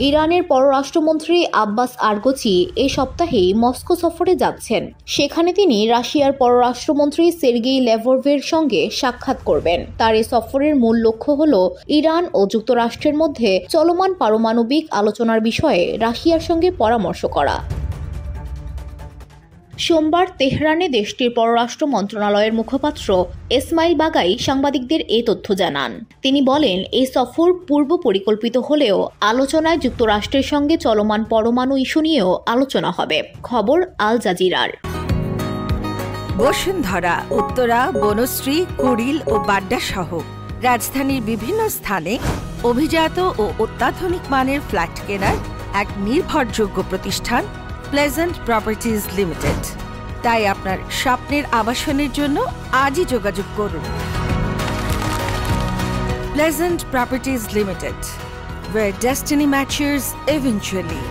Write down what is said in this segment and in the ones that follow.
ইরানের পররাষ্ট্রমন্ত্রী আব্বাস আরগচি এই সপ্তাহেই মস্কো সফরে যাচ্ছেন। সেখানে তিনি রাশিয়ার পররাষ্ট্রমন্ত্রী সের্গেই ল্যাভরভের সঙ্গে সাক্ষাৎ করবেন। তার এই সফরের মূল লক্ষ্য হল ইরান ও যুক্তরাষ্ট্রের মধ্যে চলমান পারমাণবিক আলোচনার বিষয়ে রাশিয়ার সঙ্গে পরামর্শ করা। সোমবার তেহরানে দেশটির পররাষ্ট্র মন্ত্রণালয়ের মুখপাত্র এসমাইল বাগাই সাংবাদিকদের এই তথ্য জানান। তিনি বলেন, এই সফর পূর্ব পরিকল্পিত হলেও আলোচনায় যুক্তরাষ্ট্রের সঙ্গে চলমান পরমাণু ইস্যু নিয়েও আলোচনা হবে। খবর আল জাজিরার। বসুন্ধরা, উত্তরা, বনশ্রী, কুড়িল ও বাড্ডা সহ রাজধানীর বিভিন্ন স্থানে অভিজাত ও অত্যাধুনিক মানের ফ্ল্যাট কেনার এক নির্ভরযোগ্য প্রতিষ্ঠান প্লেজেন্ট প্রপার্টিজ লিমিটেড। তাই আপনার স্বপ্নের আবাসনের জন্য আজই যোগাযোগ করুন। Pleasant properties limited, where destiny matches eventually।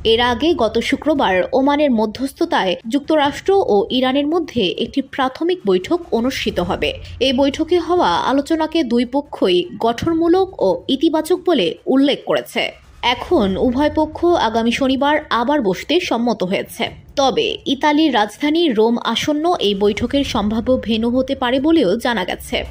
এর আগে গত শুক্রবার ওমানের মধ্যস্থতায় যুক্তরাষ্ট্র ও ইরানের মধ্যে একটি প্রাথমিক বৈঠক অনুষ্ঠিত হবে। এই বৈঠকে হওয়া আলোচনাকে দুই পক্ষই গঠনমূলক ও ইতিবাচক বলে উল্লেখ করেছে। এখন উভয় পক্ষ আগামী শনিবার আবার বসতে সম্মত হয়েছে। তবে ইতালির রাজধানী রোম আসন্ন এই বৈঠকের সম্ভাব্য ভেন্যু হতে পারে বলেও জানা গেছে।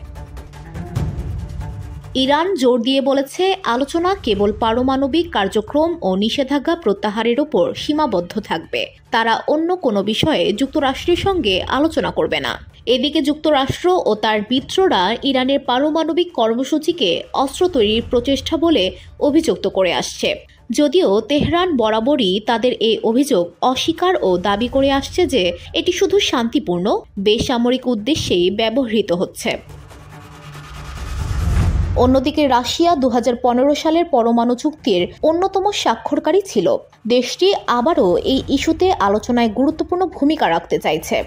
ইরান জোর দিয়ে বলেছে, আলোচনা কেবল পারমাণবিক কার্যক্রম ও নিষেধাজ্ঞা প্রত্যাহারের উপর সীমাবদ্ধ থাকবে। তারা অন্য কোনো বিষয়ে যুক্তরাষ্ট্রের সঙ্গে আলোচনা করবে না। এদিকে যুক্তরাষ্ট্র ও তার মিত্ররা ইরানের পারমাণবিক কর্মসূচিকে অস্ত্র তৈরির প্রচেষ্টা বলে অভিযুক্ত করে আসছে। যদিও তেহরান বরাবরই তাদের এই অভিযোগ অস্বীকার ও দাবি করে আসছে যে এটি শুধু শান্তিপূর্ণ, বেসামরিক উদ্দেশ্যেই ব্যবহৃত হচ্ছে। অন্যদিকে রাশিয়া 2015 সালের পরমাণু চুক্তির অন্যতম স্বাক্ষরকারী ছিল। দেশটি আবারও এই ইস্যুতে আলোচনায় গুরুত্বপূর্ণ ভূমিকা রাখতে চাইছে।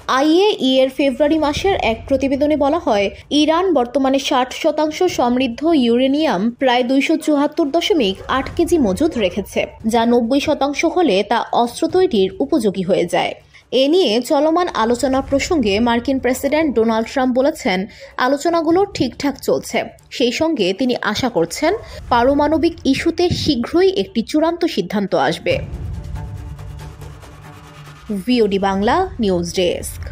IAEA এর ফেব্রুয়ারি মাসের এক প্রতিবেদনে বলা হয়, ইরান বর্তমানে 60% সমৃদ্ধ ইউরেনিয়াম প্রায় 274.8 কেজি মজুদ রেখেছে, যা 90% হলে তা অস্ত্র তৈরির উপযোগী হয়ে যায়। এ নিয়ে চলমান আলোচনা প্রসঙ্গে মার্কিন প্রেসিডেন্ট ডোনাল্ড ট্রাম্প বলেছেন, আলোচনাগুলো ঠিকঠাক চলছে। সেই সঙ্গে তিনি আশা করছেন পারমাণবিক ইস্যুতে শীঘ্রই একটি চূড়ান্ত সিদ্ধান্ত আসবে। VOD Bangla news desk.